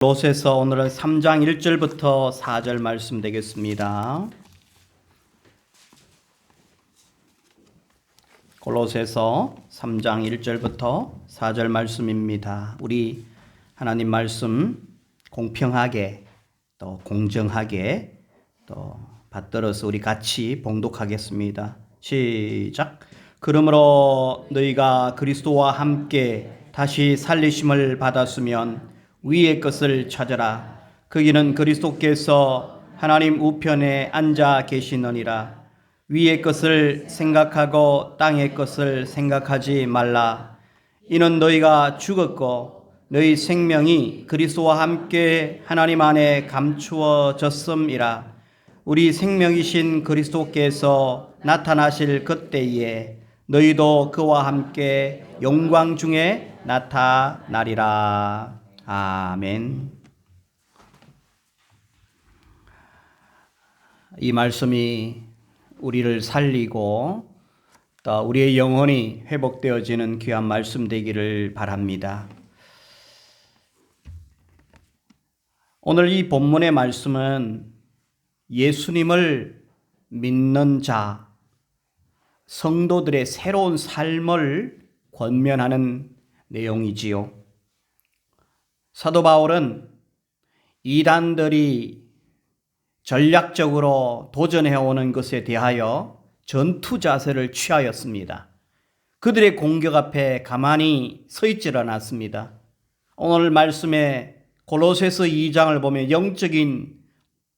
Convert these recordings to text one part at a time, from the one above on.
골로새서 오늘은 3장 1절부터 4절 말씀 되겠습니다. 골로새서 3장 1절부터 4절 말씀입니다. 우리 하나님 말씀 공평하게 또 공정하게 또 받들어서 우리 같이 봉독하겠습니다. 시작. 그러므로 너희가 그리스도와 함께 다시 살리심을 받았으면 위의 것을 찾아라. 거기는 그리스도께서 하나님 우편에 앉아 계시느니라. 위의 것을 생각하고 땅의 것을 생각하지 말라. 이는 너희가 죽었고 너희 생명이 그리스도와 함께 하나님 안에 감추어졌음이라. 우리 생명이신 그리스도께서 나타나실 그때에 너희도 그와 함께 영광 중에 나타나리라. 아멘. 이 말씀이 우리를 살리고 또 우리의 영혼이 회복되어지는 귀한 말씀 되기를 바랍니다. 오늘 이 본문의 말씀은 예수님을 믿는 자, 성도들의 새로운 삶을 권면하는 내용이지요. 사도 바울은 이단들이 전략적으로 도전해오는 것에 대하여 전투 자세를 취하였습니다. 그들의 공격 앞에 가만히 서 있지를 않았습니다. 오늘 말씀에 골로새서 2장을 보면 영적인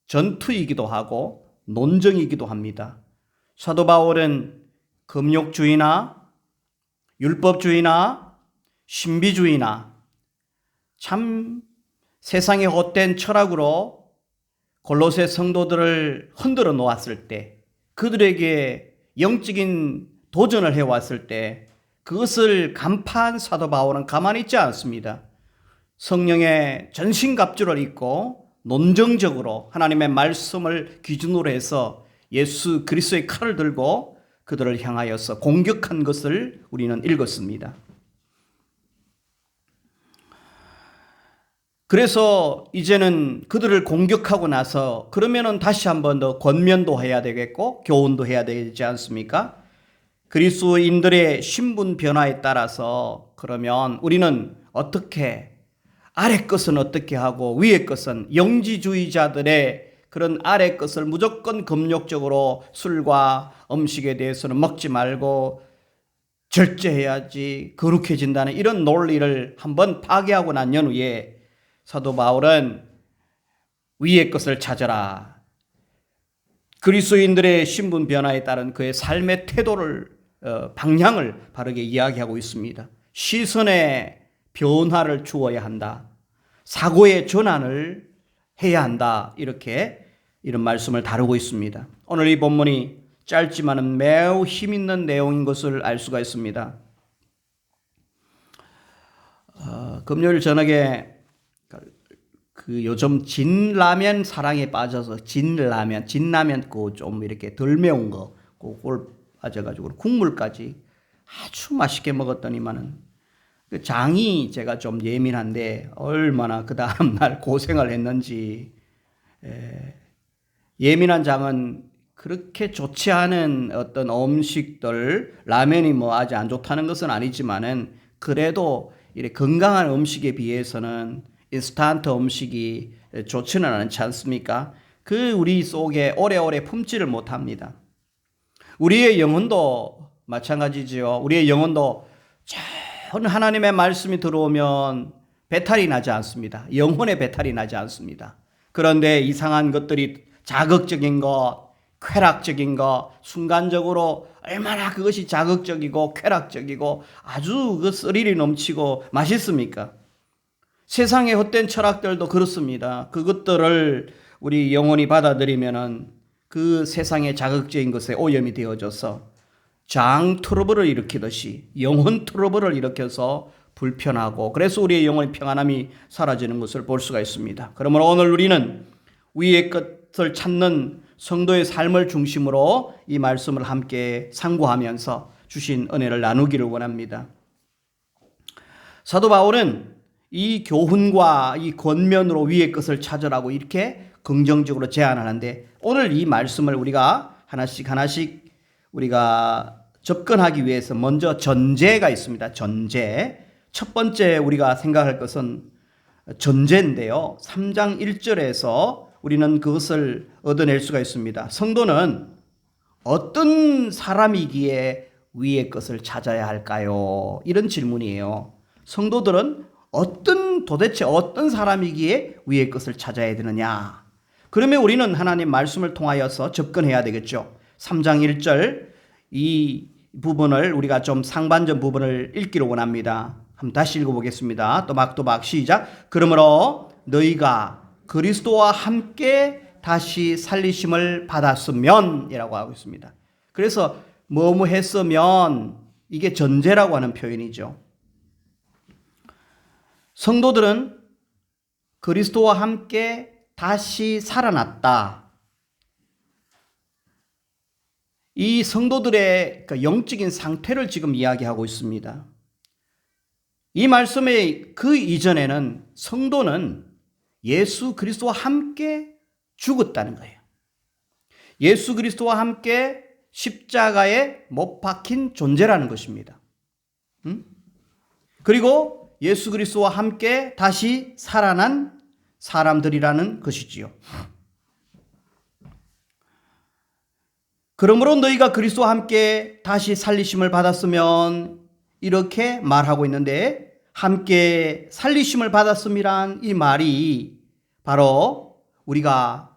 전투이기도 하고 논쟁이기도 합니다. 사도 바울은 금욕주의나 율법주의나 신비주의나 참 세상의 헛된 철학으로 골로새 성도들을 흔들어 놓았을 때, 그들에게 영적인 도전을 해왔을 때 그것을 간파한 사도 바울은 가만히 있지 않습니다. 성령의 전신갑주를 입고 논정적으로 하나님의 말씀을 기준으로 해서 예수 그리스도의 칼을 들고 그들을 향하여서 공격한 것을 우리는 읽었습니다. 그래서 이제는 그들을 공격하고 나서 그러면은 다시 한 번 더 권면도 해야 되겠고 교훈도 해야 되지 않습니까? 그리스도인들의 신분 변화에 따라서 그러면 우리는 어떻게 아래 것은 어떻게 하고 위의 것은 영지주의자들의 그런 아래 것을 무조건 금욕적으로 술과 음식에 대해서는 먹지 말고 절제해야지 거룩해진다는 이런 논리를 한번 파괴하고 난 연후에 사도 바울은 위의 것을 찾아라. 그리스도인들의 신분 변화에 따른 그의 삶의 태도를 방향을 바르게 이야기하고 있습니다. 시선의 변화를 주어야 한다. 사고의 전환을 해야 한다. 이런 말씀을 다루고 있습니다. 오늘 이 본문이 짧지만은 매우 힘있는 내용인 것을 알 수가 있습니다. 금요일 저녁에 그 요즘 진라면 사랑에 빠져서 진라면 그 좀 이렇게 덜 매운 거 그걸 빠져가지고 국물까지 아주 맛있게 먹었더니만은 그 장이 제가 좀 예민한데 얼마나 그 다음 날 고생을 했는지. 예민한 장은 그렇게 좋지 않은 어떤 음식들, 라면이 뭐 아주 안 좋다는 것은 아니지만은 그래도 이렇게 건강한 음식에 비해서는 인스턴트 음식이 좋지는 않지 않습니까? 그 우리 속에 오래오래 품지를 못합니다. 우리의 영혼도 마찬가지지요. 우리의 영혼도 전 하나님의 말씀이 들어오면 배탈이 나지 않습니다. 영혼의 배탈이 나지 않습니다. 그런데 이상한 것들이 자극적인 것, 쾌락적인 것, 순간적으로 얼마나 그것이 자극적이고 쾌락적이고 아주 그 스릴이 넘치고 맛있습니까? 세상의 헛된 철학들도 그렇습니다. 그것들을 우리 영혼이 받아들이면은 그 세상의 자극적인 것에 오염이 되어져서 장 트러블을 일으키듯이 영혼 트러블을 일으켜서 불편하고 그래서 우리의 영혼의 평안함이 사라지는 것을 볼 수가 있습니다. 그러므로 오늘 우리는 위의 것을 찾는 성도의 삶을 중심으로 이 말씀을 함께 상고하면서 주신 은혜를 나누기를 원합니다. 사도 바울은 이 교훈과 이 권면으로 위의 것을 찾으라고 이렇게 긍정적으로 제안하는데, 오늘 이 말씀을 우리가 하나씩 우리가 접근하기 위해서 먼저 전제가 있습니다. 전제. 첫 번째 우리가 생각할 것은 전제인데요. 3장 1절에서 우리는 그것을 얻어낼 수가 있습니다. 성도는 어떤 사람이기에 위의 것을 찾아야 할까요? 이런 질문이에요. 성도들은 도대체 어떤 사람이기에 위의 것을 찾아야 되느냐? 그러면 우리는 하나님 말씀을 통하여서 접근해야 되겠죠. 3장 1절 이 부분을 우리가 좀 상반전 부분을 읽기를 원합니다. 한번 다시 읽어보겠습니다. 또박또박 시작. 그러므로 너희가 그리스도와 함께 다시 살리심을 받았으면 이라고 하고 있습니다. 그래서 뭐뭐 했으면 이게 전제라고 하는 표현이죠. 성도들은 그리스도와 함께 다시 살아났다. 이 성도들의 영적인 상태를 지금 이야기하고 있습니다. 이 말씀의 그 이전에는 성도는 예수 그리스도와 함께 죽었다는 거예요. 예수 그리스도와 함께 십자가에 못 박힌 존재라는 것입니다. 그리고 예수 그리스도와 함께 다시 살아난 사람들이라는 것이지요. 그러므로 너희가 그리스도와 함께 다시 살리심을 받았으면 이렇게 말하고 있는데, 함께 살리심을 받았음이란 이 말이 바로 우리가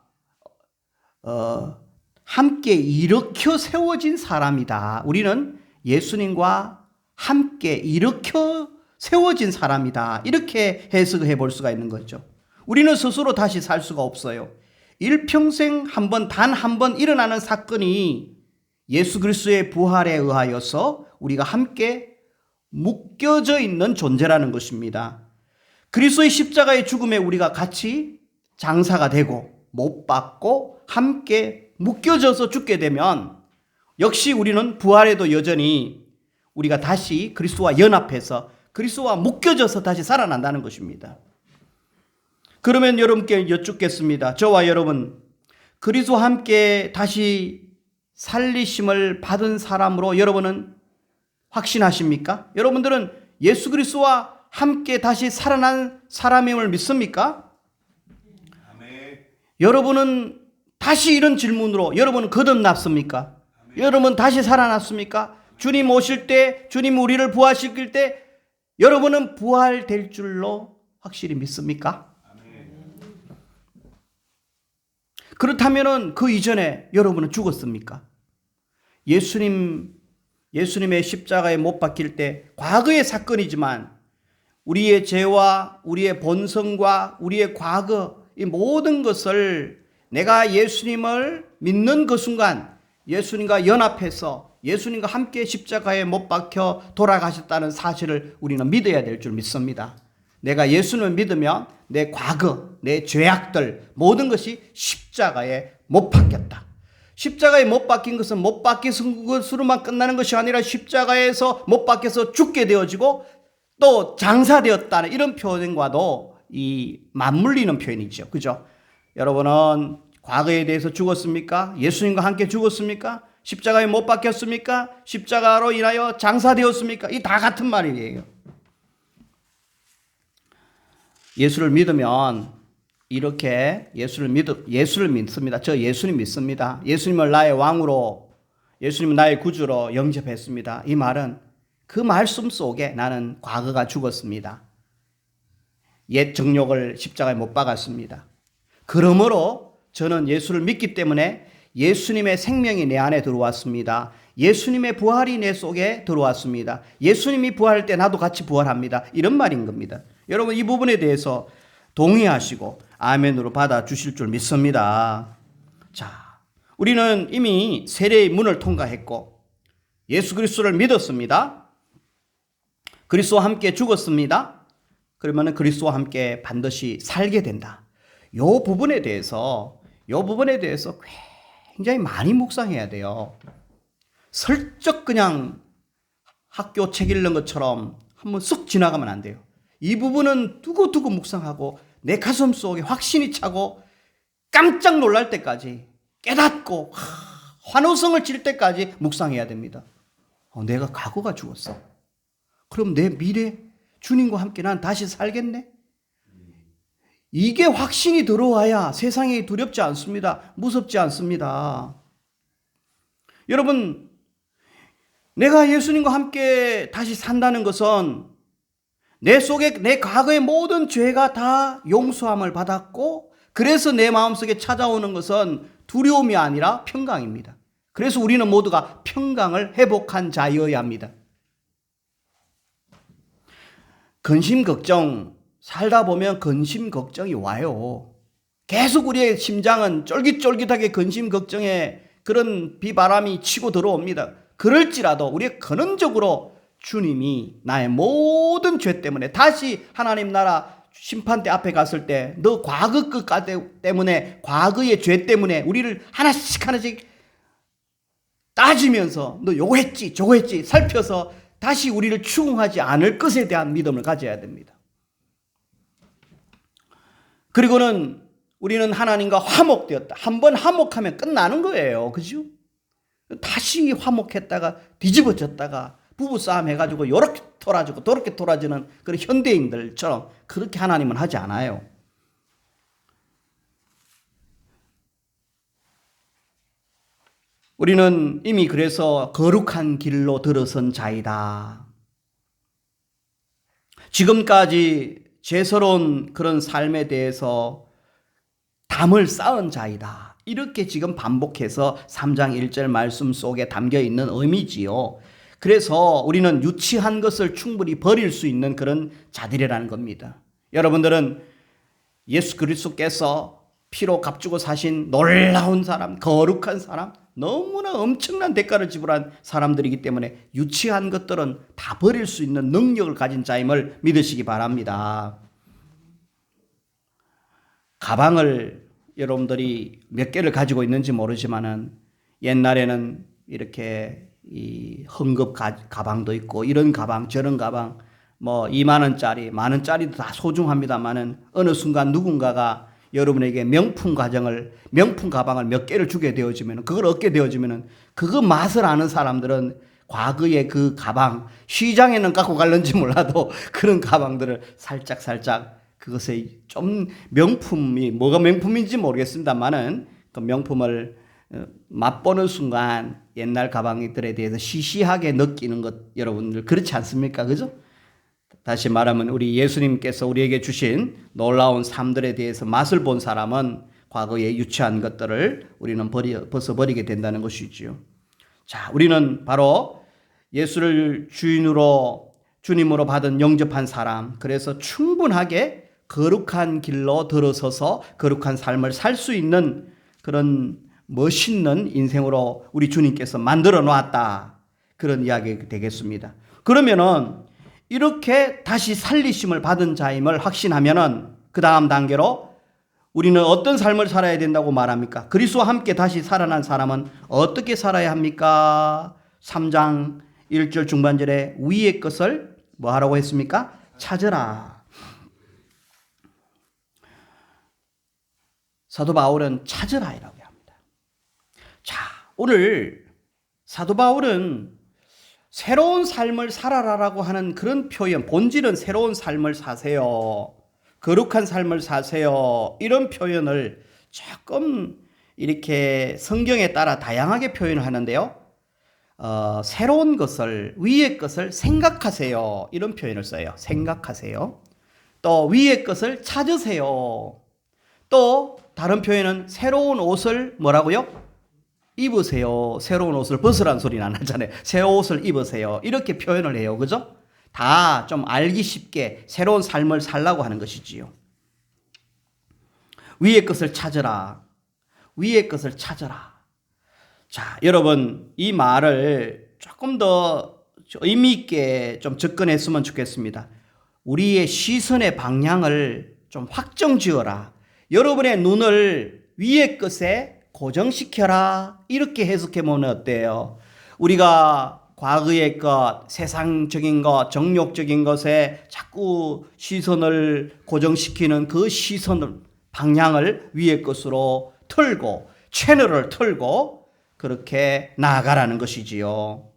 함께 일으켜 세워진 사람이다. 우리는 예수님과 함께 일으켜 세워진 사람이다. 이렇게 해석해 볼 수가 있는 거죠. 우리는 스스로 다시 살 수가 없어요. 일평생 단 한 번 일어나는 사건이 예수 그리스도의 부활에 의하여서 우리가 함께 묶여져 있는 존재라는 것입니다. 그리스도의 십자가의 죽음에 우리가 같이 장사가 되고 못 박고 함께 묶여져서 죽게 되면 역시 우리는 부활에도 여전히 우리가 다시 그리스도와 연합해서 그리스도와 묶여져서 다시 살아난다는 것입니다. 그러면 여러분께 여쭙겠습니다. 저와 여러분, 그리스도와 함께 다시 살리심을 받은 사람으로 여러분은 확신하십니까? 여러분들은 예수 그리스도와 함께 다시 살아난 사람임을 믿습니까? 아멘. 여러분은 다시 이런 질문으로 여러분은 거듭났습니까? 아멘. 여러분 다시 살아났습니까? 주님 오실 때, 주님 우리를 부활시킬 때 여러분은 부활될 줄로 확실히 믿습니까? 아멘. 그렇다면 그 이전에 여러분은 죽었습니까? 예수님의 십자가에 못 박힐 때 과거의 사건이지만 우리의 죄와 우리의 본성과 우리의 과거 이 모든 것을 내가 예수님을 믿는 그 순간 예수님과 연합해서 예수님과 함께 십자가에 못 박혀 돌아가셨다는 사실을 우리는 믿어야 될 줄 믿습니다. 내가 예수님을 믿으면 내 과거, 내 죄악들 모든 것이 십자가에 못 박혔다. 십자가에 못 박힌 것은 못 박힌 것으로만 끝나는 것이 아니라 십자가에서 못 박혀서 죽게 되어지고 또 장사되었다는 이런 표현과도 이 맞물리는 표현이죠. 그죠? 여러분은 과거에 대해서 죽었습니까? 예수님과 함께 죽었습니까? 십자가에 못 박혔습니까? 십자가로 인하여 장사되었습니까? 이 다 같은 말이에요. 예수를 믿으면 이렇게 예수를 믿습니다. 저 예수님 믿습니다. 예수님을 나의 왕으로, 예수님을 나의 구주로 영접했습니다. 이 말은 그 말씀 속에 나는 과거가 죽었습니다. 옛 정욕을 십자가에 못 박았습니다. 그러므로 저는 예수를 믿기 때문에 예수님의 생명이 내 안에 들어왔습니다. 예수님의 부활이 내 속에 들어왔습니다. 예수님이 부활할 때 나도 같이 부활합니다. 이런 말인 겁니다. 여러분 이 부분에 대해서 동의하시고 아멘으로 받아주실 줄 믿습니다. 자, 우리는 이미 세례의 문을 통과했고 예수 그리스도를 믿었습니다. 그리스도와 함께 죽었습니다. 그러면 그리스도와 함께 반드시 살게 된다. 이 부분에 대해서 굉장히 많이 묵상해야 돼요. 슬쩍 그냥 학교 책 읽는 것처럼 한번 쑥 지나가면 안 돼요. 이 부분은 두고두고 묵상하고 내 가슴 속에 확신이 차고 깜짝 놀랄 때까지 깨닫고 환호성을 칠 때까지 묵상해야 됩니다. 내가 과거가 죽었어. 그럼 내 미래 주님과 함께 난 다시 살겠네? 이게 확신이 들어와야 세상이 두렵지 않습니다. 무섭지 않습니다. 여러분, 내가 예수님과 함께 다시 산다는 것은 내 속에 내 과거의 모든 죄가 다 용서함을 받았고, 그래서 내 마음속에 찾아오는 것은 두려움이 아니라 평강입니다. 그래서 우리는 모두가 평강을 회복한 자여야 합니다. 근심 걱정, 살다 보면 근심 걱정이 와요. 계속 우리의 심장은 쫄깃쫄깃하게 근심 걱정에 그런 비바람이 치고 들어옵니다. 그럴지라도 우리가 근원적으로 주님이 나의 모든 죄 때문에 다시 하나님 나라 심판대 앞에 갔을 때 너 과거 것 때문에, 과거의 죄 때문에 우리를 하나씩 따지면서 너 요거 했지 저거 했지 살펴서 다시 우리를 추궁하지 않을 것에 대한 믿음을 가져야 됩니다. 그리고는 우리는 하나님과 화목되었다. 한번 화목하면 끝나는 거예요. 그죠? 다시 화목했다가 뒤집어졌다가 부부싸움 해가지고 요렇게 돌아지고 저렇게 돌아지는 그런 현대인들처럼 그렇게 하나님은 하지 않아요. 우리는 이미 그래서 거룩한 길로 들어선 자이다. 지금까지 죄스러운 그런 삶에 대해서 담을 쌓은 자이다. 이렇게 지금 반복해서 3장 1절 말씀 속에 담겨 있는 의미지요. 그래서 우리는 유치한 것을 충분히 버릴 수 있는 그런 자들이라는 겁니다. 여러분들은 예수 그리스도께서 피로 값주고 사신 놀라운 사람, 거룩한 사람, 너무나 엄청난 대가를 지불한 사람들이기 때문에 유치한 것들은 다 버릴 수 있는 능력을 가진 자임을 믿으시기 바랍니다. 가방을 여러분들이 몇 개를 가지고 있는지 모르지만은 옛날에는 이렇게 이 헌금 가방도 있고 이런 가방 저런 가방 뭐 2만 원짜리 만 원짜리도 다 소중합니다만은 어느 순간 누군가가 여러분에게 명품 가방을 몇 개를 주게 되어지면 그걸 얻게 되어지면 그거 맛을 아는 사람들은 과거의 그 가방 시장에는 갖고 갈는지 몰라도 그런 가방들을 살짝 그것의 좀 명품이 뭐가 명품인지 모르겠습니다만은 그 명품을 맛보는 순간 옛날 가방들에 대해서 시시하게 느끼는 것 여러분들 그렇지 않습니까? 그죠? 다시 말하면 우리 예수님께서 우리에게 주신 놀라운 삶들에 대해서 맛을 본 사람은 과거에 유치한 것들을 우리는 벗어버리게 된다는 것이지요. 자, 우리는 바로 예수를 주님으로 받은 영접한 사람, 그래서 충분하게 거룩한 길로 들어서서 거룩한 삶을 살 수 있는 그런 멋있는 인생으로 우리 주님께서 만들어 놓았다. 그런 이야기 되겠습니다. 그러면은 이렇게 다시 살리심을 받은 자임을 확신하면은 그 다음 단계로 우리는 어떤 삶을 살아야 된다고 말합니까? 그리스도와 함께 다시 살아난 사람은 어떻게 살아야 합니까? 3장 1절 중반절에 위의 것을 뭐 하라고 했습니까? 찾으라. 사도 바울은 찾으라이라고 합니다. 자, 오늘 사도 바울은 새로운 삶을 살아라라고 하는 그런 표현, 본질은 새로운 삶을 사세요. 거룩한 삶을 사세요. 이런 표현을 조금 이렇게 성경에 따라 다양하게 표현을 하는데요. 새로운 것을, 위의 것을 생각하세요. 이런 표현을 써요. 생각하세요. 또 위의 것을 찾으세요. 또 다른 표현은 새로운 옷을 뭐라고요? 입으세요. 새로운 옷을 벗으라는 소리는 안 하잖아요. 새 옷을 입으세요. 이렇게 표현을 해요. 그죠? 다 좀 알기 쉽게 새로운 삶을 살라고 하는 것이지요. 위의 것을 찾으라. 위의 것을 찾으라. 자, 여러분 이 말을 조금 더 의미 있게 좀 접근했으면 좋겠습니다. 우리의 시선의 방향을 좀 확정지어라. 여러분의 눈을 위의 것에 고정시켜라. 이렇게 해석해 보면 어때요? 우리가 과거의 것, 세상적인 것, 정욕적인 것에 자꾸 시선을 고정시키는 그 시선을, 방향을 위의 것으로 틀고 채널을 틀고 그렇게 나아가라는 것이지요.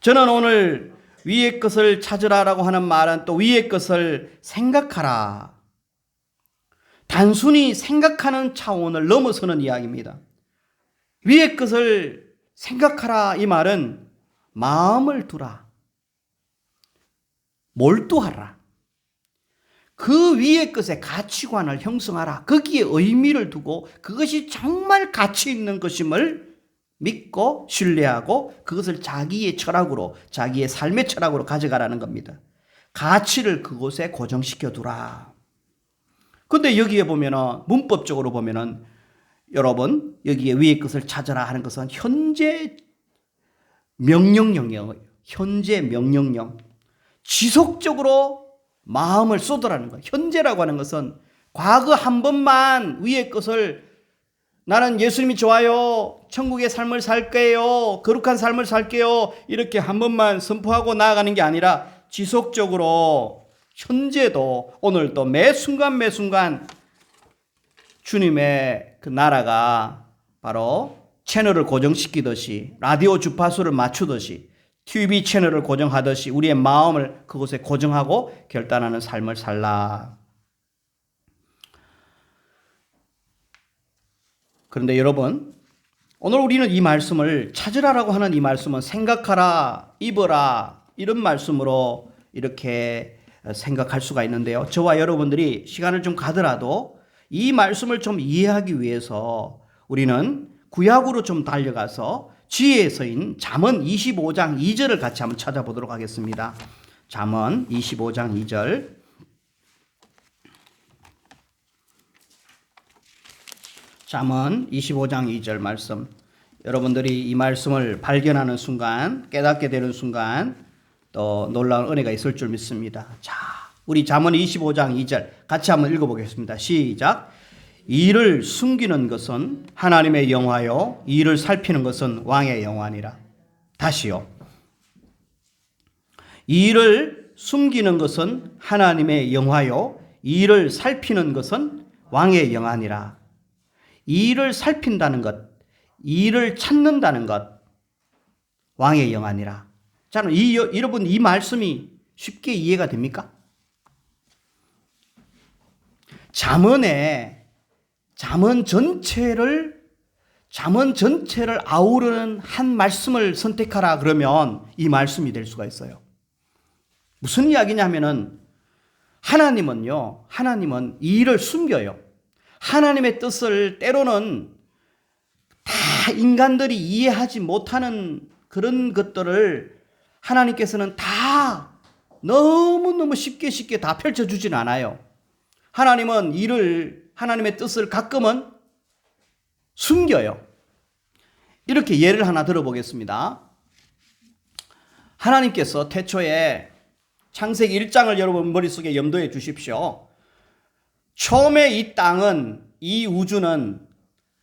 저는 오늘 위의 것을 찾으라라고 하는 말은 또 위의 것을 생각하라. 단순히 생각하는 차원을 넘어서는 이야기입니다. 위의 것을 생각하라 이 말은 마음을 두라. 몰두하라. 그 위의 것의 가치관을 형성하라. 거기에 의미를 두고 그것이 정말 가치 있는 것임을 믿고 신뢰하고 그것을 자기의 철학으로, 자기의 삶의 철학으로 가져가라는 겁니다. 가치를 그곳에 고정시켜 두라. 근데 여기에 보면은 문법적으로 보면은 여러분 여기에 위의 것을 찾아라 하는 것은 현재 명령형이에요. 현재 명령형. 지속적으로 마음을 쏟으라는 거예요. 현재라고 하는 것은 과거 한 번만 위의 것을 나는 예수님이 좋아요. 천국의 삶을 살게요. 거룩한 삶을 살게요. 이렇게 한 번만 선포하고 나아가는 게 아니라 지속적으로 현재도 오늘도 매 순간 매 순간 주님의 그 나라가 바로 채널을 고정시키듯이 라디오 주파수를 맞추듯이 TV 채널을 고정하듯이 우리의 마음을 그곳에 고정하고 결단하는 삶을 살라. 그런데 여러분, 오늘 우리는 이 말씀을 찾으라라고 하는 이 말씀은 생각하라, 입어라 이런 말씀으로 이렇게 생각할 수가 있는데요. 저와 여러분들이 시간을 좀 가더라도 이 말씀을 좀 이해하기 위해서 우리는 구약으로 좀 달려가서 지혜서인 잠언 25장 2절을 같이 한번 찾아보도록 하겠습니다. 잠언 25장 2절. 잠언 25장 2절 말씀. 여러분들이 이 말씀을 발견하는 순간, 깨닫게 되는 순간 또 놀라운 은혜가 있을 줄 믿습니다. 자, 우리 잠언 25장 2절 같이 한번 읽어보겠습니다. 시작. 이를 숨기는 것은 하나님의 영화요, 이를 살피는 것은 왕의 영화니라. 다시요. 이를 숨기는 것은 하나님의 영화요, 이를 살피는 것은 왕의 영화니라. 이를 살핀다는 것, 이를 찾는다는 것, 왕의 영화니라. 자, 여러분 이 말씀이 쉽게 이해가 됩니까? 잠언 전체를 아우르는 한 말씀을 선택하라 그러면 이 말씀이 될 수가 있어요. 무슨 이야기냐면은 하나님은 이를 숨겨요. 하나님의 뜻을 때로는 다 인간들이 이해하지 못하는 그런 것들을 하나님께서는 다 너무너무 쉽게 다 펼쳐주진 않아요. 하나님은 하나님의 뜻을 가끔은 숨겨요. 이렇게 예를 하나 들어보겠습니다. 하나님께서 태초에 창세기 1장을 여러분 머릿속에 염두에 주십시오. 처음에 이 땅은, 이 우주는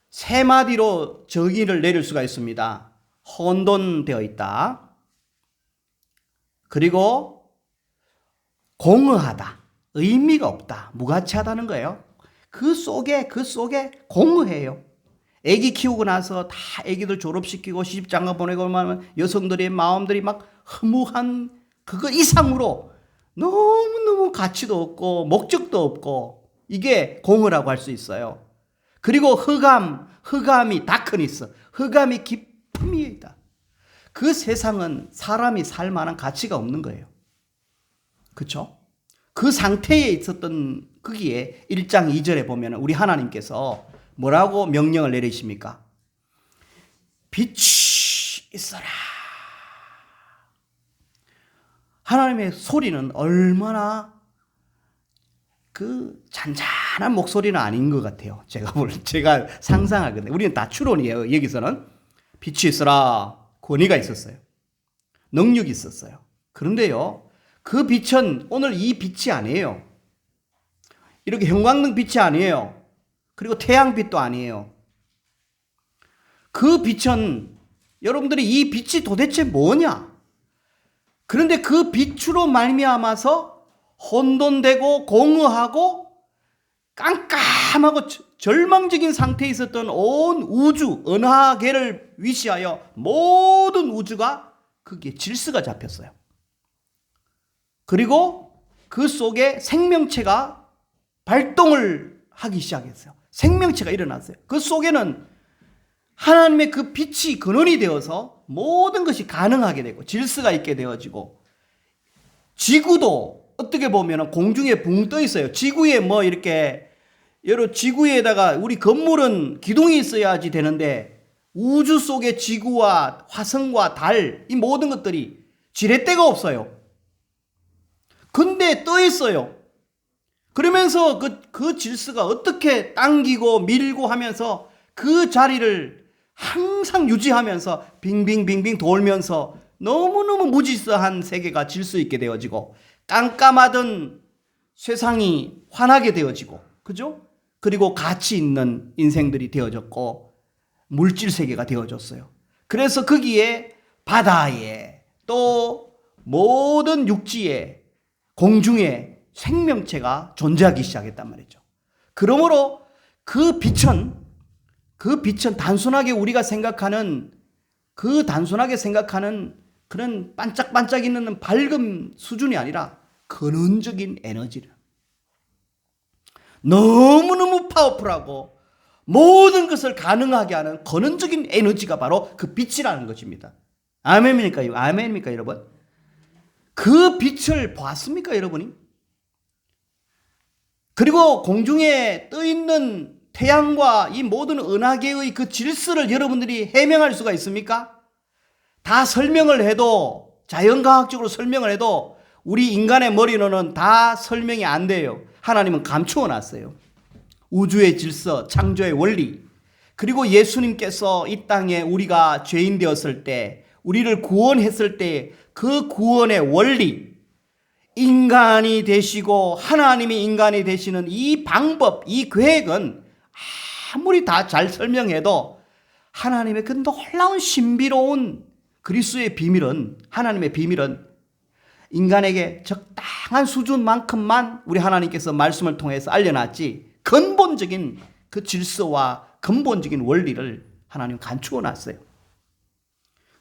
세 마디로 정의를 내릴 수가 있습니다. 혼돈되어 있다. 그리고 공허하다. 의미가 없다. 무가치하다는 거예요. 그 속에 공허해요. 애기 키우고 나서 다 애기들 졸업시키고 시집장가 보내고 하면 여성들의 마음들이 막 허무한 그거 이상으로 너무너무 가치도 없고 목적도 없고 이게 공허라고 할 수 있어요. 그리고 흑암이 다크니스, 흑암이 깊음이 있다. 그 세상은 사람이 살 만한 가치가 없는 거예요. 그렇죠? 그 상태에 있었던 거기에 1장 2절에 보면 우리 하나님께서 뭐라고 명령을 내리십니까? 빛이 있어라. 하나님의 소리는 얼마나 그 잔잔한 목소리는 아닌 것 같아요. 제가 상상하거든요. 우리는 다 추론이에요. 여기서는 빛이 있어라. 권위가 있었어요. 능력이 있었어요. 그런데요, 그 빛은 오늘 이 빛이 아니에요. 이렇게 형광등 빛이 아니에요. 그리고 태양빛도 아니에요. 그 빛은 여러분들이 이 빛이 도대체 뭐냐? 그런데 그 빛으로 말미암아서 혼돈되고 공허하고 깜깜하고 절망적인 상태에 있었던 온 우주, 은하계를 위시하여 모든 우주가 거기에 질서가 잡혔어요. 그리고 그 속에 생명체가 발동을 하기 시작했어요. 생명체가 일어났어요. 그 속에는 하나님의 그 빛이 근원이 되어서 모든 것이 가능하게 되고 질서가 있게 되어지고, 지구도 어떻게 보면 공중에 붕 떠 있어요. 지구에 뭐 이렇게 여러 지구에다가 우리 건물은 기둥이 있어야지 되는데 우주 속의 지구와 화성과 달, 이 모든 것들이 지렛대가 없어요. 근데 떠 있어요. 그러면서 그 질서가 어떻게 당기고 밀고 하면서 그 자리를 항상 유지하면서 빙빙빙빙 돌면서 너무너무 무질서한 세계가 질서 있게 되어지고, 깜깜하던 세상이 환하게 되어지고, 그죠? 그리고 가치 있는 인생들이 되어졌고 물질 세계가 되어졌어요. 그래서 거기에 바다에 또 모든 육지에 공중에 생명체가 존재하기 시작했단 말이죠. 그러므로 그 빛은 단순하게 우리가 생각하는 단순하게 생각하는 그런 반짝반짝 있는 밝음 수준이 아니라 근원적인 에너지를, 너무너무 파워풀하고 모든 것을 가능하게 하는 근원적인 에너지가 바로 그 빛이라는 것입니다. 아멘입니까? 아멘입니까, 여러분? 그 빛을 보았습니까, 여러분이? 그리고 공중에 떠 있는 태양과 이 모든 은하계의 그 질서를 여러분들이 해명할 수가 있습니까? 다 설명을 해도, 자연과학적으로 설명을 해도 우리 인간의 머리로는 다 설명이 안 돼요. 하나님은 감추어 놨어요. 우주의 질서, 창조의 원리, 그리고 예수님께서 이 땅에 우리가 죄인 되었을 때, 우리를 구원했을 때 그 구원의 원리, 인간이 되시고 하나님이 인간이 되시는 이 방법, 이 계획은 아무리 다 잘 설명해도 하나님의 그 놀라운 신비로운 그리스도의 비밀은, 하나님의 비밀은 인간에게 적당한 수준만큼만 우리 하나님께서 말씀을 통해서 알려놨지, 근본적인 그 질서와 근본적인 원리를 하나님 감추어 놨어요.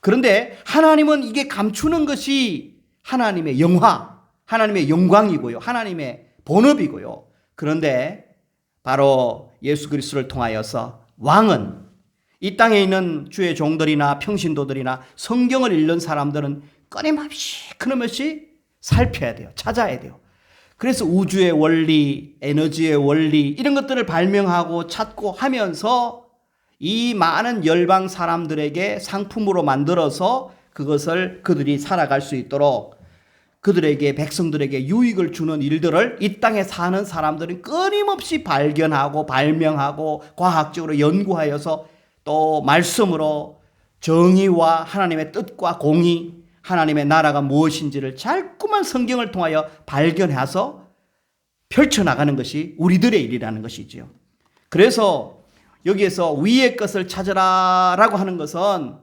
그런데 하나님은 이게 감추는 것이 하나님의 영화, 하나님의 영광이고요, 하나님의 본업이고요. 그런데 바로 예수 그리스도를 통하여서 왕은, 이 땅에 있는 주의 종들이나 평신도들이나 성경을 읽는 사람들은 끊임없이 살펴야 돼요. 찾아야 돼요. 그래서 우주의 원리, 에너지의 원리, 이런 것들을 발명하고 찾고 하면서 이 많은 열방 사람들에게 상품으로 만들어서 그것을 그들이 살아갈 수 있도록, 그들에게, 백성들에게 유익을 주는 일들을 이 땅에 사는 사람들은 끊임없이 발견하고 발명하고 과학적으로 연구하여서 또 말씀으로 정의와 하나님의 뜻과 공의, 하나님의 나라가 무엇인지를 자꾸만 성경을 통하여 발견해서 펼쳐나가는 것이 우리들의 일이라는 것이지요. 그래서 여기에서 위의 것을 찾으라 라고 하는 것은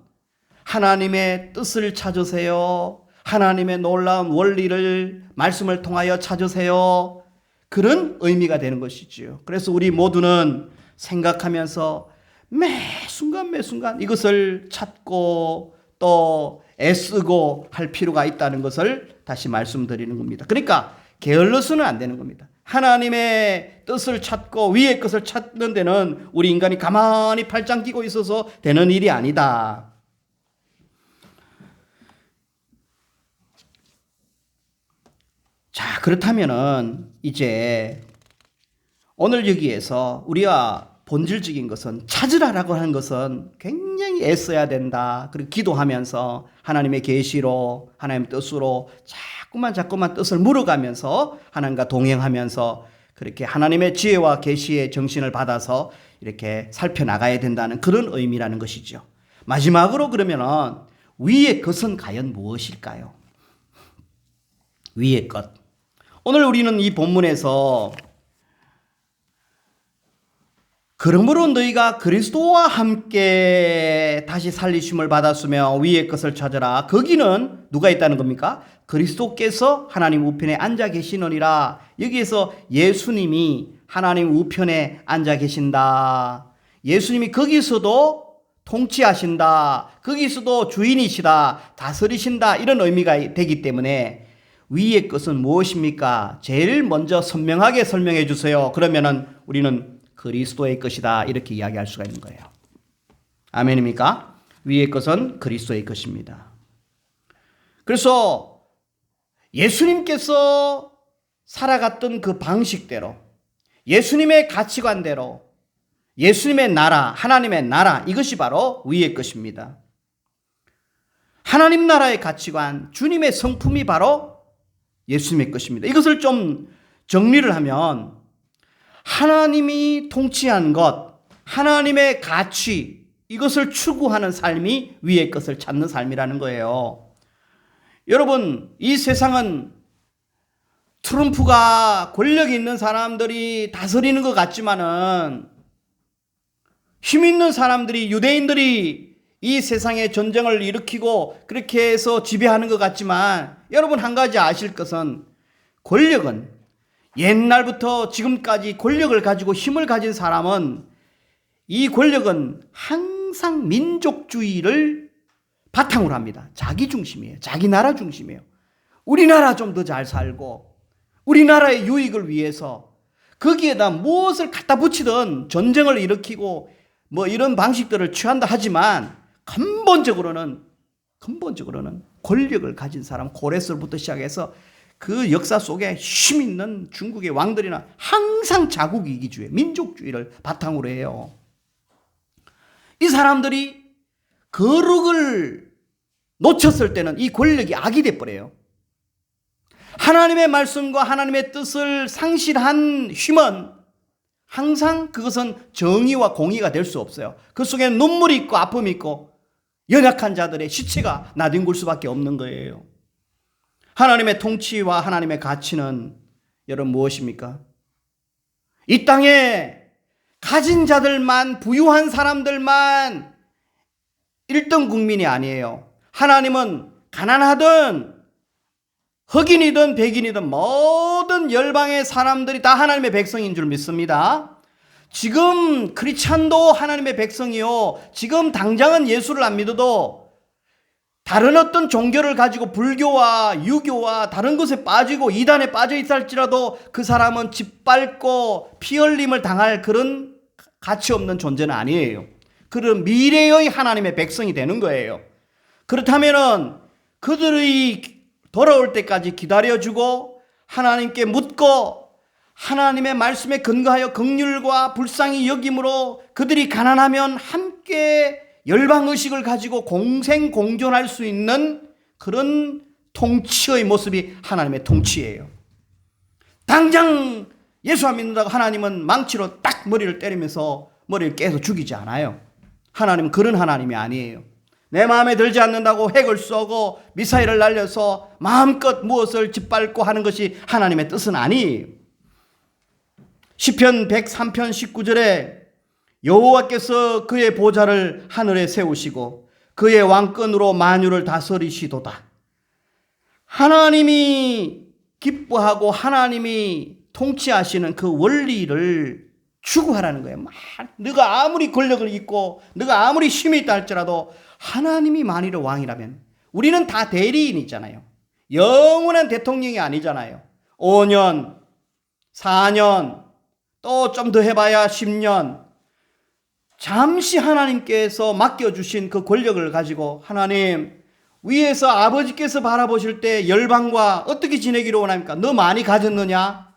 하나님의 뜻을 찾으세요, 하나님의 놀라운 원리를 말씀을 통하여 찾으세요, 그런 의미가 되는 것이지요. 그래서 우리 모두는 생각하면서 매 순간 이것을 찾고 또 애쓰고 할 필요가 있다는 것을 다시 말씀드리는 겁니다. 그러니까 게을러서는 안 되는 겁니다. 하나님의 뜻을 찾고 위의 것을 찾는 데는 우리 인간이 가만히 팔짱 끼고 있어서 되는 일이 아니다. 자, 그렇다면은 이제 오늘 여기에서 우리가 본질적인 것은, 찾으라라고 하는 것은 굉장히 애써야 된다. 그리고 기도하면서 하나님의 계시로, 하나님의 뜻으로 자꾸만 뜻을 물어가면서 하나님과 동행하면서 그렇게 하나님의 지혜와 계시의 정신을 받아서 이렇게 살펴나가야 된다는 그런 의미라는 것이죠. 마지막으로 그러면은 위의 것은 과연 무엇일까요? 위의 것. 오늘 우리는 이 본문에서 그러므로 너희가 그리스도와 함께 다시 살리심을 받았으며 위의 것을 찾으라. 거기는 누가 있다는 겁니까? 그리스도께서 하나님 우편에 앉아 계시느니라. 여기에서 예수님이 하나님 우편에 앉아 계신다. 예수님이 거기서도 통치하신다. 거기서도 주인이시다. 다스리신다. 이런 의미가 되기 때문에 위의 것은 무엇입니까? 제일 먼저 선명하게 설명해 주세요. 그러면은 우리는 그리스도의 것이다. 이렇게 이야기할 수가 있는 거예요. 아멘입니까? 위의 것은 그리스도의 것입니다. 그래서 예수님께서 살아갔던 그 방식대로, 예수님의 가치관대로, 예수님의 나라, 하나님의 나라, 이것이 바로 위의 것입니다. 하나님 나라의 가치관, 주님의 성품이 바로 예수님의 것입니다. 이것을 좀 정리를 하면 하나님이 통치한 것, 하나님의 가치, 이것을 추구하는 삶이 위의 것을 찾는 삶이라는 거예요. 여러분, 이 세상은 트럼프가 권력 있는 사람들이 다스리는 것 같지만은 힘 있는 사람들이, 유대인들이 이 세상에 전쟁을 일으키고 그렇게 해서 지배하는 것 같지만 여러분 한 가지 아실 것은 권력은 옛날부터 지금까지 권력을 가지고 힘을 가진 사람은 이 권력은 항상 민족주의를 바탕으로 합니다. 자기 중심이에요. 자기 나라 중심이에요. 우리나라 좀 더 잘 살고 우리나라의 유익을 위해서 거기에다 무엇을 갖다 붙이든 전쟁을 일으키고 뭐 이런 방식들을 취한다 하지만 근본적으로는 권력을 가진 사람, 고레스로부터 시작해서 그 역사 속에 힘 있는 중국의 왕들이나 항상 자국 이기주의, 민족주의를 바탕으로 해요. 이 사람들이 거룩을 놓쳤을 때는 이 권력이 악이 돼버려요. 하나님의 말씀과 하나님의 뜻을 상실한 힘은 항상 그것은 정의와 공의가 될 수 없어요. 그 속에 눈물이 있고 아픔이 있고 연약한 자들의 시체가 나뒹굴 수밖에 없는 거예요. 하나님의 통치와 하나님의 가치는 여러분 무엇입니까? 이 땅에 가진 자들만, 부유한 사람들만 1등 국민이 아니에요. 하나님은 가난하든 흑인이든 백인이든 모든 열방의 사람들이 다 하나님의 백성인 줄 믿습니다. 지금 크리스찬도 하나님의 백성이요. 지금 당장은 예수를 안 믿어도 다른 어떤 종교를 가지고 불교와 유교와 다른 것에 빠지고 이단에 빠져 있을지라도 그 사람은 짓밟고 피 흘림을 당할 그런 가치 없는 존재는 아니에요. 그런 미래의 하나님의 백성이 되는 거예요. 그렇다면은 그들이 돌아올 때까지 기다려주고 하나님께 묻고 하나님의 말씀에 근거하여 긍휼과 불쌍히 여김으로 그들이 가난하면 함께 열방의식을 가지고 공생공존할 수 있는 그런 통치의 모습이 하나님의 통치예요. 당장 예수 안 믿는다고 하나님은 망치로 딱 머리를 때리면서 머리를 깨서 죽이지 않아요. 하나님은 그런 하나님이 아니에요. 내 마음에 들지 않는다고 핵을 쏘고 미사일을 날려서 마음껏 무엇을 짓밟고 하는 것이 하나님의 뜻은 아니에요. 시편 103편 19절에 여호와께서 그의 보좌를 하늘에 세우시고 그의 왕권으로 만유를 다스리시도다. 하나님이 기뻐하고 하나님이 통치하시는 그 원리를 추구하라는 거예요. 네가 아무리 권력을 있고 네가 아무리 힘이 있다 할지라도 하나님이 만일의 왕이라면 우리는 다 대리인이잖아요. 영원한 대통령이 아니잖아요. 5년, 4년, 또 좀 더 해봐야 10년. 잠시 하나님께서 맡겨주신 그 권력을 가지고 하나님 위에서 아버지께서 바라보실 때 열방과 어떻게 지내기로 원합니까? 너 많이 가졌느냐?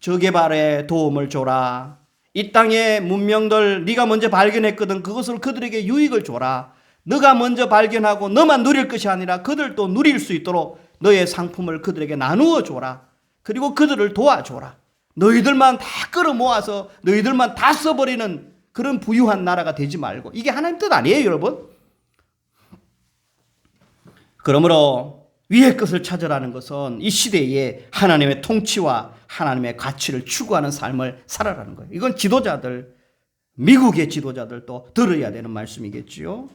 저개발에 도움을 줘라. 이 땅의 문명들 네가 먼저 발견했거든. 그것을 그들에게 유익을 줘라. 너가 먼저 발견하고 너만 누릴 것이 아니라 그들도 누릴 수 있도록 너의 상품을 그들에게 나누어 줘라. 그리고 그들을 도와줘라. 너희들만 다 끌어모아서 너희들만 다 써버리는 그런 부유한 나라가 되지 말고. 이게 하나님 뜻 아니에요, 여러분? 그러므로 위의 것을 찾으라는 것은 이 시대에 하나님의 통치와 하나님의 가치를 추구하는 삶을 살아라는 거예요. 이건 지도자들, 미국의 지도자들도 들어야 되는 말씀이겠지요.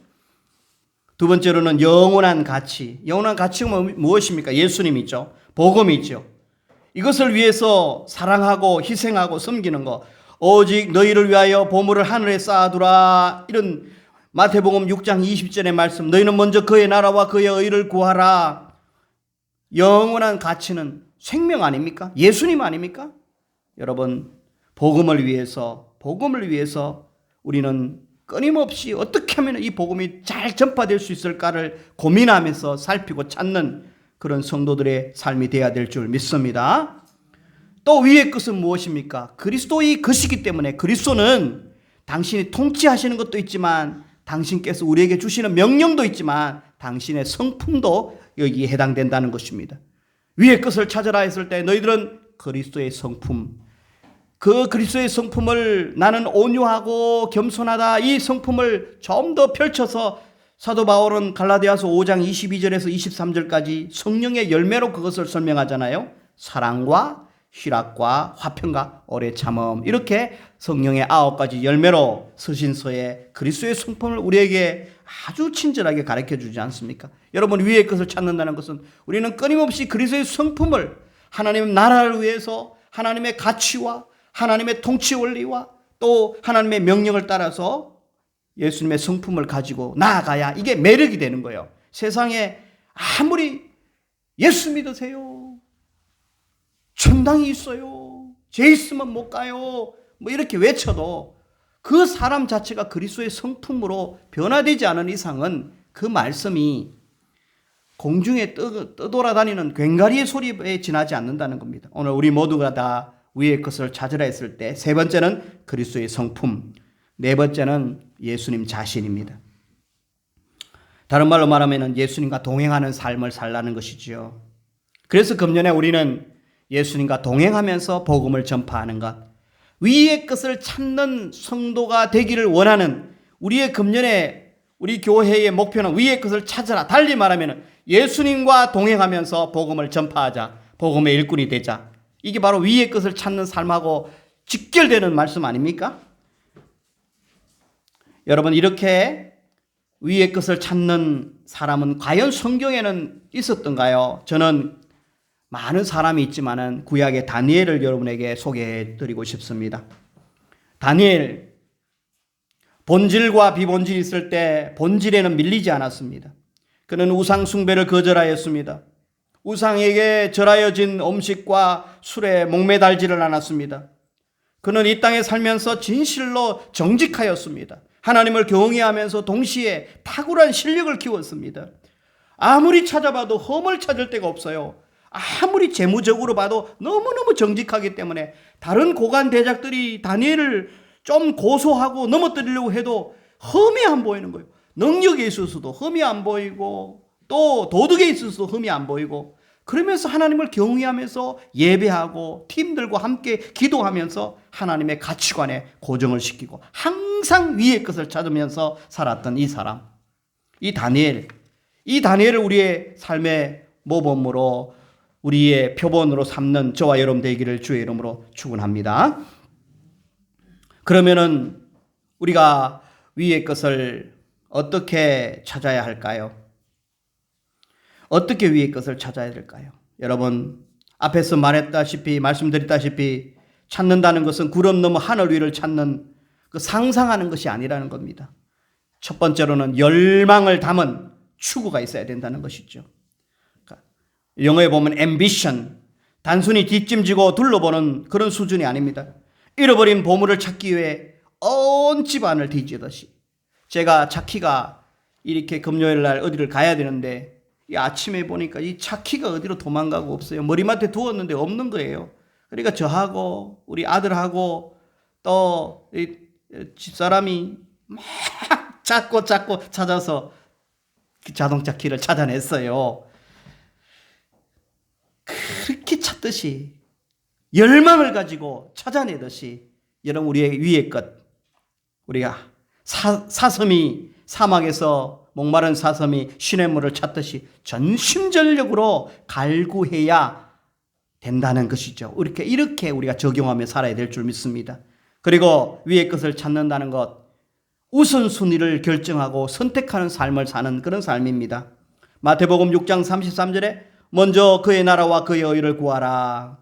두 번째로는 영원한 가치. 영원한 가치가 무엇입니까? 예수님이죠. 복음이죠. 이것을 위해서 사랑하고 희생하고 섬기는 것. 오직 너희를 위하여 보물을 하늘에 쌓아두라. 이런 마태복음 6장 20절의 말씀. 너희는 먼저 그의 나라와 그의 의를 구하라. 영원한 가치는 생명 아닙니까? 예수님 아닙니까? 여러분, 복음을 위해서 우리는 끊임없이 어떻게 하면 이 복음이 잘 전파될 수 있을까를 고민하면서 살피고 찾는 그런 성도들의 삶이 되어야 될 줄 믿습니다. 또 위의 것은 무엇입니까? 그리스도의 것이기 때문에 그리스도는 당신이 통치하시는 것도 있지만 당신께서 우리에게 주시는 명령도 있지만 당신의 성품도 여기에 해당된다는 것입니다. 위의 것을 찾으라 했을 때 너희들은 그리스도의 성품, 그 그리스도의 성품을 나는 온유하고 겸손하다, 이 성품을 좀 더 펼쳐서 사도 바울은 갈라디아서 5장 22절에서 23절까지 성령의 열매로 그것을 설명하잖아요. 사랑과 희락과 화평과 오래 참음, 이렇게 성령의 9가지 열매로 서신서에 그리스도의 성품을 우리에게 아주 친절하게 가르쳐 주지 않습니까? 여러분, 위의 것을 찾는다는 것은 우리는 끊임없이 그리스도의 성품을 하나님의 나라를 위해서 하나님의 가치와 하나님의 통치 원리와 또 하나님의 명령을 따라서 예수님의 성품을 가지고 나아가야 이게 매력이 되는 거예요. 세상에 아무리 예수 믿으세요, 천당이 있어요, 죄 있으면 못 가요, 뭐 이렇게 외쳐도 그 사람 자체가 그리스도의 성품으로 변화되지 않은 이상은 그 말씀이 공중에 떠돌아다니는 괭가리의 소리에 지나지 않는다는 겁니다. 오늘 우리 모두가 다 위의 것을 찾으라 했을 때 세 번째는 그리스도의 성품, 네 번째는 예수님 자신입니다. 다른 말로 말하면 예수님과 동행하는 삶을 살라는 것이지요. 그래서 금년에 우리는 예수님과 동행하면서 복음을 전파하는 것, 위의 것을 찾는 성도가 되기를 원하는 우리의 금년에 우리 교회의 목표는 위의 것을 찾으라. 달리 말하면 예수님과 동행하면서 복음을 전파하자, 복음의 일꾼이 되자. 이게 바로 위의 것을 찾는 삶하고 직결되는 말씀 아닙니까? 여러분, 이렇게 위의 것을 찾는 사람은 과연 성경에는 있었던가요? 저는 많은 사람이 있지만은 구약의 다니엘을 여러분에게 소개해 드리고 싶습니다. 다니엘, 본질과 비본질이 있을 때 본질에는 밀리지 않았습니다. 그는 우상 숭배를 거절하였습니다. 우상에게 절하여진 음식과 술에 목매달지를 않았습니다. 그는 이 땅에 살면서 진실로 정직하였습니다. 하나님을 경외하면서 동시에 탁월한 실력을 키웠습니다. 아무리 찾아봐도 흠을 찾을 데가 없어요. 아무리 재무적으로 봐도 너무너무 정직하기 때문에 다른 고관 대작들이 다니엘을 좀 고소하고 넘어뜨리려고 해도 흠이 안 보이는 거예요. 능력에 있어서도 흠이 안 보이고 또 도덕에 있어서도 흠이 안 보이고, 그러면서 하나님을 경외하면서 예배하고 팀들과 함께 기도하면서 하나님의 가치관에 고정을 시키고 항상 위의 것을 찾으면서 살았던 이 사람, 이 다니엘을 우리의 삶의 모범으로 우리의 표본으로 삼는 저와 여러분 되기를 주의 이름으로 축원합니다. 그러면은 우리가 위의 것을 어떻게 찾아야 할까요? 어떻게 위의 것을 찾아야 될까요? 여러분, 앞에서 말씀드렸다시피 찾는다는 것은 구름 넘어 하늘 위를 찾는 그 상상하는 것이 아니라는 겁니다. 첫 번째로는 열망을 담은 추구가 있어야 된다는 것이죠. 영어에 보면 ambition, 단순히 뒷짐지고 둘러보는 그런 수준이 아닙니다. 잃어버린 보물을 찾기 위해 온 집안을 뒤지듯이. 제가 차키가 이렇게 금요일 날 어디를 가야 되는데 이 아침에 보니까 이 차키가 어디로 도망가고 없어요. 머리맡에 두었는데 없는 거예요. 그러니까 저하고 우리 아들하고 또 집사람이 막 찾고 찾아서 자동차 키를 찾아냈어요. 그렇게 찾듯이 열망을 가지고 찾아내듯이 여러분, 우리의 위의 것, 우리가 사슴이 사막에서 목마른 사슴이 시냇물을 찾듯이 전심전력으로 갈구해야 된다는 것이죠. 이렇게 우리가 적용하며 살아야 될 줄 믿습니다. 그리고 위의 것을 찾는다는 것, 우선순위를 결정하고 선택하는 삶을 사는 그런 삶입니다. 마태복음 6장 33절에 먼저 그의 나라와 그의 의를 구하라.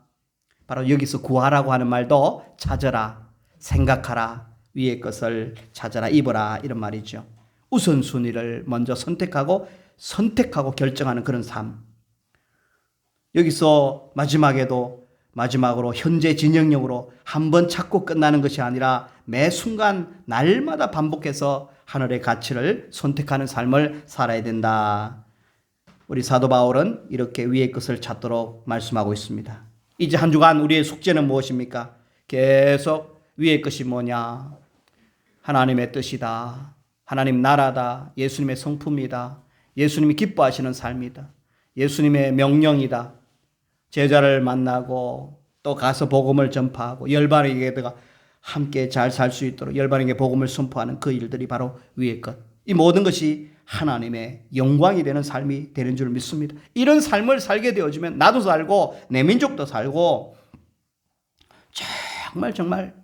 바로 여기서 구하라고 하는 말도 찾아라, 생각하라, 위의 것을 찾아라, 입어라 이런 말이죠. 우선순위를 먼저 선택하고 결정하는 그런 삶. 여기서 마지막으로 현재 진영력으로 한 번 찾고 끝나는 것이 아니라 매 순간 날마다 반복해서 하늘의 가치를 선택하는 삶을 살아야 된다. 우리 사도 바울은 이렇게 위의 것을 찾도록 말씀하고 있습니다. 이제 한 주간 우리의 숙제는 무엇입니까? 계속 위의 것이 뭐냐? 하나님의 뜻이다. 하나님 나라다. 예수님의 성품이다. 예수님이 기뻐하시는 삶이다. 예수님의 명령이다. 제자를 만나고 또 가서 복음을 전파하고 열방에게다가 함께 잘 살 수 있도록 열방에게 복음을 선포하는 그 일들이 바로 위의 것. 이 모든 것이 하나님의 영광이 되는 삶이 되는 줄 믿습니다. 이런 삶을 살게 되어지면 나도 살고 내 민족도 살고 정말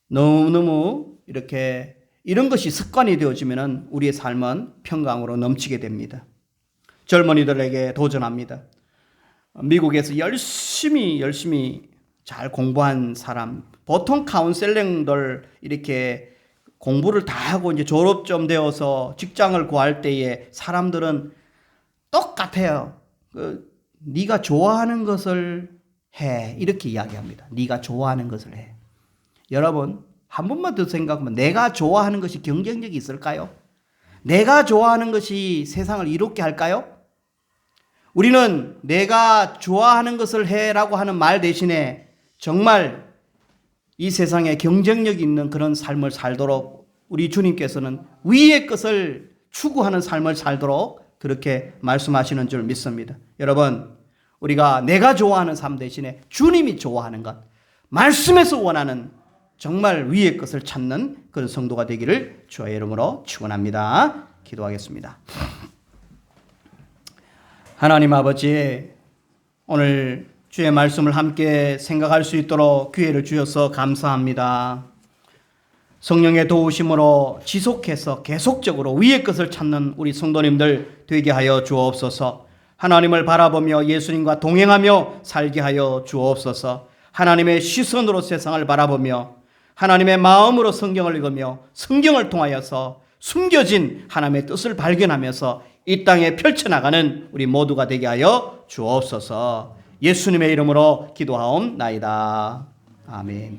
너무너무 이렇게 이런 것이 습관이 되어지면 우리의 삶은 평강으로 넘치게 됩니다. 젊은이들에게 도전합니다. 미국에서 열심히 잘 공부한 사람, 보통 카운셀링들 이렇게 공부를 다 하고 이제 졸업점 되어서 직장을 구할 때에 사람들은 똑같아요. 네가 좋아하는 것을 해. 이렇게 이야기합니다. 네가 좋아하는 것을 해. 여러분, 한 번만 더 생각하면 내가 좋아하는 것이 경쟁력이 있을까요? 내가 좋아하는 것이 세상을 이롭게 할까요? 우리는 내가 좋아하는 것을 해라고 하는 말 대신에 정말 이 세상에 경쟁력 있는 그런 삶을 살도록 우리 주님께서는 위의 것을 추구하는 삶을 살도록 그렇게 말씀하시는 줄 믿습니다. 여러분, 우리가 내가 좋아하는 삶 대신에 주님이 좋아하는 것, 말씀에서 원하는 정말 위의 것을 찾는 그런 성도가 되기를 주의 이름으로 축원합니다. 기도하겠습니다. 하나님 아버지, 오늘 주의 말씀을 함께 생각할 수 있도록 기회를 주셔서 감사합니다. 성령의 도우심으로 지속해서 계속적으로 위의 것을 찾는 우리 성도님들 되게 하여 주옵소서. 하나님을 바라보며 예수님과 동행하며 살게 하여 주옵소서. 하나님의 시선으로 세상을 바라보며 하나님의 마음으로 성경을 읽으며 성경을 통하여서 숨겨진 하나님의 뜻을 발견하면서 이 땅에 펼쳐나가는 우리 모두가 되게 하여 주옵소서. 예수님의 이름으로 기도하옵나이다. 아멘.